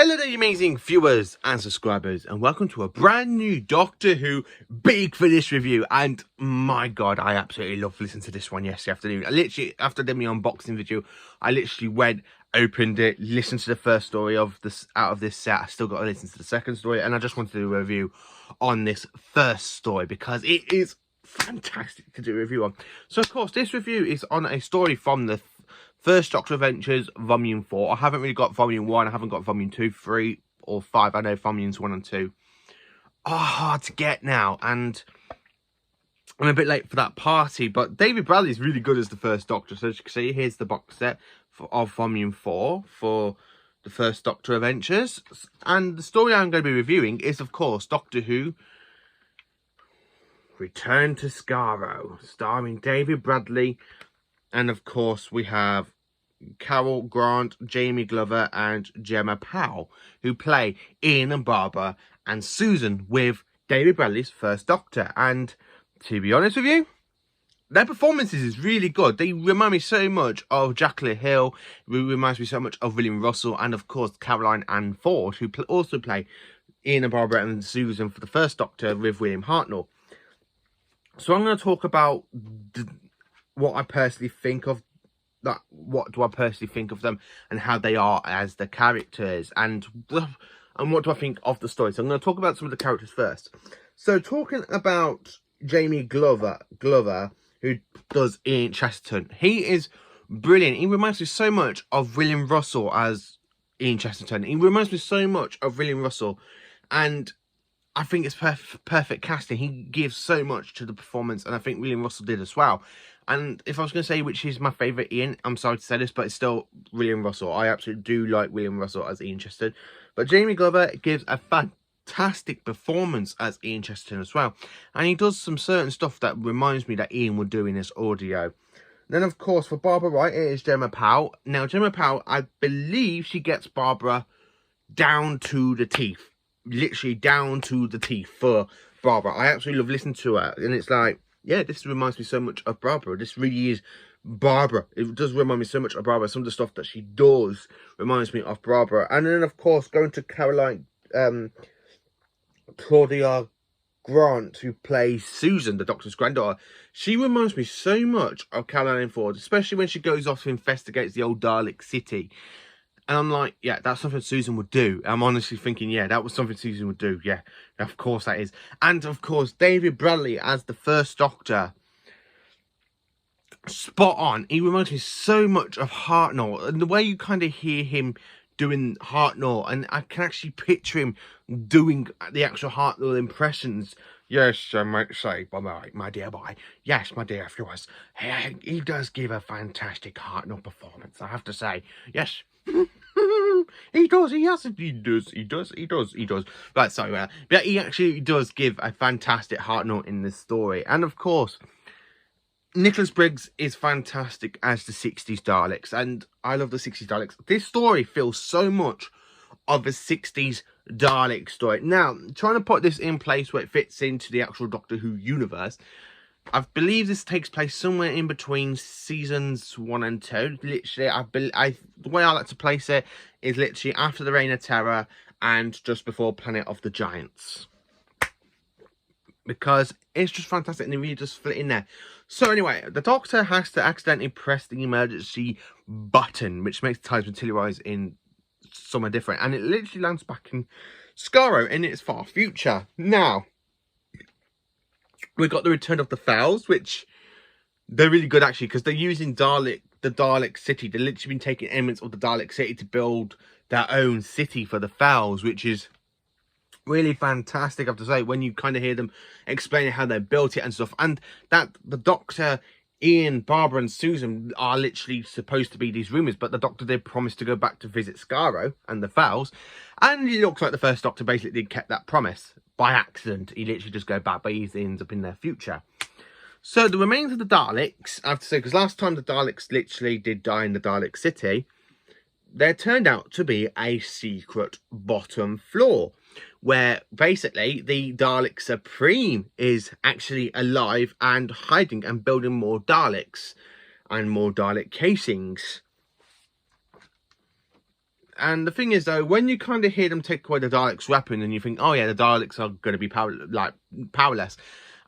Hello there, you amazing viewers and subscribers, and welcome to a brand new Doctor Who Big Finish review. And my god, I absolutely love listening to this one yesterday afternoon. I literally, after I did my unboxing video, I literally went, opened it, listened to the first story of this out of this set. I still got to listen to the second story, and I just wanted to do a review on this first story because it is fantastic to do a review on. So of course, this review is on a story from the First Doctor Adventures, Volume 4. I haven't really got Volume 1. I haven't got Volume 2, 3, or 5. I know Volumes 1 and 2 are hard to get now. And I'm a bit late for that party. But David Bradley is really good as the First Doctor. So as you can see, here's the box set of Volume 4 for the First Doctor Adventures. And the story I'm going to be reviewing is, of course, Doctor Who Return to Skaro, starring David Bradley. And of course, we have Claudia Grant, Jamie Glover, and Gemma Powell, who play Ian and Barbara and Susan with David Bradley's First Doctor. And to be honest with you, their performances is really good. They remind me so much of Jacqueline Hill, who reminds me so much of William Russell, and of course Caroline Ann Ford, who also play Ian and Barbara and Susan for the First Doctor with William Hartnell. So I'm going to talk about what I personally think of that. What do I personally think of them, and how they are as the characters, and what do I think of the story. So I'm going to talk about some of the characters first. So talking about Jamie Glover, who does Ian Chesterton, he is brilliant. He reminds me so much of William Russell as Ian Chesterton. He reminds me so much of William Russell, and I think it's perfect casting. He gives so much to the performance, and I think William Russell did as well. And if I was going to say which is my favourite Ian, I'm sorry to say this, but it's still William Russell. I absolutely do like William Russell as Ian Chesterton. But Jamie Glover gives a fantastic performance as Ian Chesterton as well. And he does some certain stuff that reminds me that Ian would do in this audio. Then, of course, for Barbara Wright, it is Gemma Powell. Now, Gemma Powell, I believe she gets Barbara down to the teeth. Literally down to the teeth for Barbara. I absolutely love listening to her. And it's like, yeah, this reminds me so much of Barbara. This really is Barbara. It does remind me so much of Barbara. Some of the stuff that she does reminds me of Barbara. And then, of course, going to Claudia Grant, who plays Susan, the Doctor's granddaughter. She reminds me so much of Caroline Ford, especially when she goes off to investigate the old Dalek city. And I'm like, yeah, that's something Susan would do. I'm honestly thinking, yeah, that was something Susan would do. Yeah, of course that is. And, of course, David Bradley as the First Doctor. Spot on. He reminds me so much of Hartnell. And the way you kind of hear him doing Hartnell, and I can actually picture him doing the actual Hartnell impressions. Yes, I might say, my dear boy. Yes, my dear viewers. He does give a fantastic Hartnell performance, I have to say. Yes. He does. Right, sorry, but he actually does give a fantastic Hartnell in this story. And of course, Nicholas Briggs is fantastic as the 60s Daleks, and I love the 60s Daleks. This story feels so much of a 60s Dalek story. Now, trying to put this in place where it fits into the actual Doctor Who universe, I believe this takes place somewhere in between seasons 1 and 2. Literally, the way I like to place it is literally after the Reign of Terror and just before Planet of the Giants. Because it's just fantastic and it really does fit in there. So anyway, the Doctor has to accidentally press the emergency button, which makes the times materialise in somewhere different. And it literally lands back in Skaro in its far future. Now, we've got the return of the Fells, which they're really good actually, because they're using the Dalek city. They've literally been taking elements of the Dalek city to build their own city for the Fells, which is really fantastic, I have to say, when you kind of hear them explaining how they built it and stuff. And that the Doctor, Ian, Barbara and Susan are literally supposed to be these rumours, but the Doctor did promise to go back to visit Skaro and the Fells. And it looks like the First Doctor basically kept that promise. By accident, he literally just go back, but he ends up in their future. So the remains of the Daleks, I have to say, because last time the Daleks literally did die in the Dalek city, there turned out to be a secret bottom floor, where basically the Dalek Supreme is actually alive and hiding and building more Daleks and more Dalek casings. And the thing is, though, when you kind of hear them take away the Daleks' weapon, and you think, oh yeah, the Daleks are going to be powerless.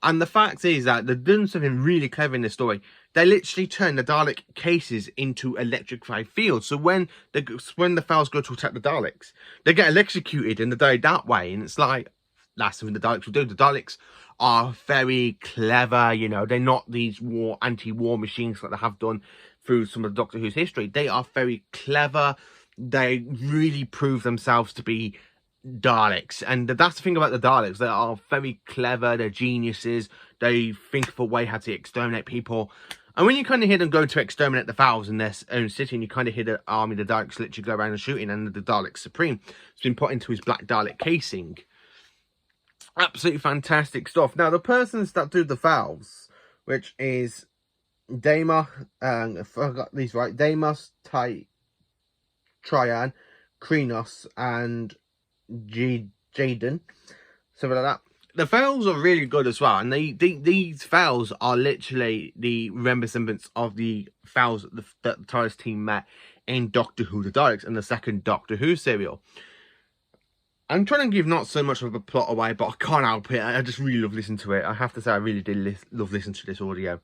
And the fact is that they've done something really clever in this story. They literally turn the Dalek cases into electrified fields. So when the Thals go to attack the Daleks, they get electrocuted and they die that way. And it's like, that's something the Daleks will do. The Daleks are very clever, you know. They're not these anti-war machines like they have done through some of the Doctor Who's history. They are very clever. They really prove themselves to be Daleks, and that's the thing about the Daleks. They are very clever. They're geniuses. They think of a way how to exterminate people. And when you kind of hear them go to exterminate the Thals in their own city, and you kind of hear the army, the Daleks literally go around and shooting, and the Dalek Supreme has been put into his black Dalek casing. Absolutely fantastic stuff. Now, the persons that do the Thals, which is Deimos, if I got these right, Deimos, Trian, Krenos, and Jaden, something like that. The Thals are really good as well, and these Thals are literally the resemblance of the Thals that the TARDIS team met in Doctor Who the Daleks in the second Doctor Who serial. I'm trying to give not so much of a plot away, but I can't help it. I just really love listening to it. I have to say, I really did love listening to this audio.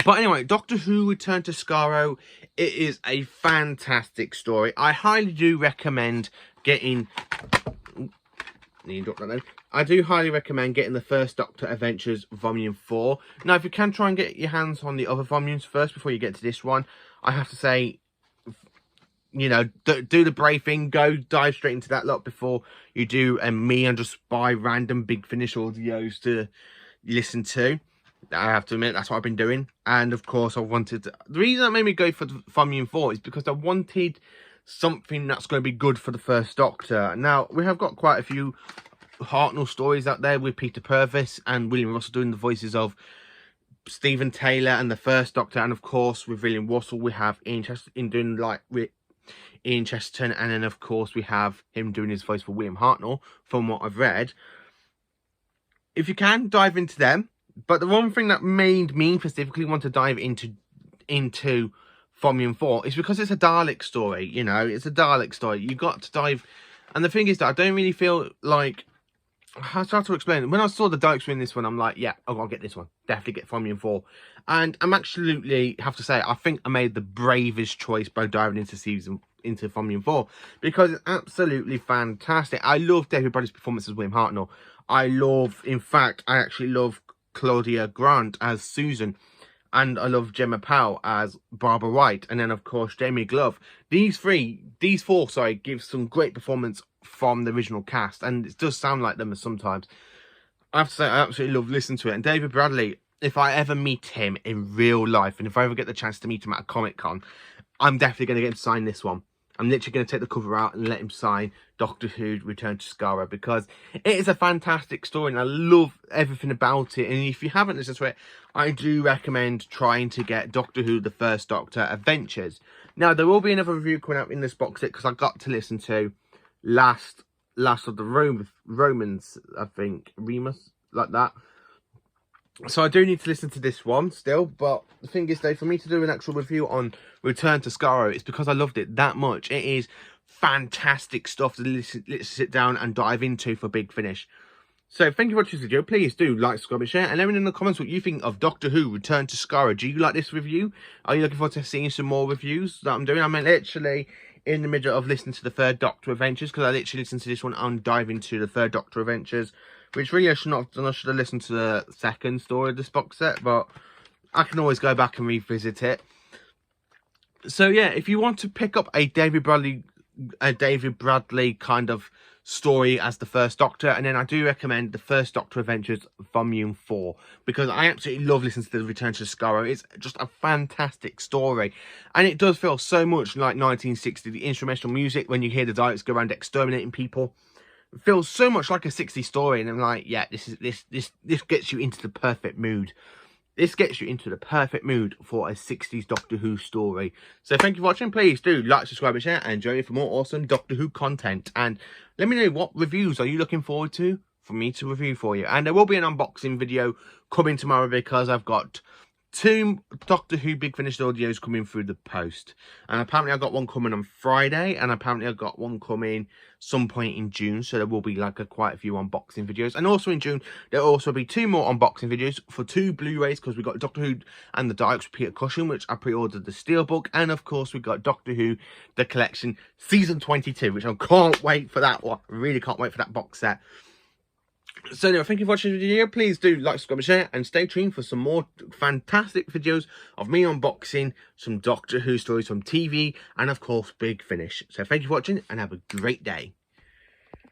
But anyway, Doctor Who Return to Skaro. It is a fantastic story. I highly do recommend getting... I do highly recommend getting the First Doctor Adventures Volume 4. Now, if you can try and get your hands on the other volumes first before you get to this one, I have to say, you know, do the brave thing. Go dive straight into that lot before you do me and just buy random Big Finish audios to listen to. I have to admit, that's what I've been doing. And of course, the reason that made me go for Volume 4 is because I wanted something that's going to be good for the First Doctor. Now, we have got quite a few Hartnell stories out there with Peter Purvis and William Russell doing the voices of Stephen Taylor and the First Doctor. And of course, with William Russell, we have Ian Chesterton, and then of course we have him doing his voice for William Hartnell, from what I've read. If you can, dive into them. But the one thing that made me specifically want to dive into Volume 4 is because it's a Dalek story, you know, it's a Dalek story. You got to dive, and the thing is that I don't really feel like, I start to explain. When I saw the Daleks win this one, I'm like, yeah, I'll get this one. Definitely get Volume 4. And I'm absolutely, have to say, I think I made the bravest choice by diving into Volume 4, because it's absolutely fantastic. I love David Bradley's performance as William Hartnell. In fact, I actually love Claudia Grant as Susan, and I love Gemma Powell as Barbara White, and then of course Jamie Glove. These four, give some great performance from the original cast, and it does sound like them sometimes. I have to say, I absolutely love listening to it. And David Bradley, if I ever meet him in real life, and if I ever get the chance to meet him at a Comic-Con, I'm definitely going to get him to sign this one. I'm literally going to take the cover out and let him sign Doctor Who Return to Skaro, because it is a fantastic story and I love everything about it. And if you haven't listened to it, I do recommend trying to get Doctor Who The First Doctor Adventures. Now, there will be another review coming out in this box set, because I got to listen to Last of the Romans, I think, Remus, like that. So I do need to listen to this one still, but the thing is, though, for me to do an actual review on Return to Skaro, it's because I loved it that much. It is fantastic stuff to sit down and dive into for Big Finish. So thank you for watching this video. Please do like, subscribe and share, and let me know in the comments what you think of Doctor Who Return to Skaro. Do you like this review? Are you looking forward to seeing some more reviews that I'm doing? I'm literally in the middle of listening to the Third Doctor Adventures, because I literally listened to this one and dive into the Third Doctor Adventures, which really I should not have done. I should have listened to the second story of this box set, but I can always go back and revisit it. So yeah, if you want to pick up a David Bradley kind of story as the First Doctor, and then I do recommend the First Doctor Adventures Volume 4, because I absolutely love listening to the Return to Skaro. It's just a fantastic story, and it does feel so much like 1960. The instrumental music, when you hear the Daleks go around exterminating people, it feels so much like a 60s story, and I'm like, yeah, this gets you into the perfect mood. This gets you into the perfect mood for a 60s Doctor Who story. So thank you for watching. Please do like, subscribe and share, and join me for more awesome Doctor Who content. And let me know, what reviews are you looking forward to for me to review for you. And there will be an unboxing video coming tomorrow, because I've got 2 Doctor Who Big Finish audios coming through the post. And apparently I got one coming on Friday, and apparently I got one coming some point in June. So there will be like quite a few unboxing videos. And also in June, there will also be 2 more unboxing videos for 2 Blu-rays, because we got Doctor Who and the Daleks with Peter Cushing, which I pre-ordered the Steelbook. And of course we got Doctor Who, The Collection, Season 22, which I can't wait for that one. I really can't wait for that box set. So anyway, thank you for watching the video. Please do like, subscribe, and share, and stay tuned for some more fantastic videos of me unboxing some Doctor Who stories from TV, and of course Big Finish. So thank you for watching, and have a great day.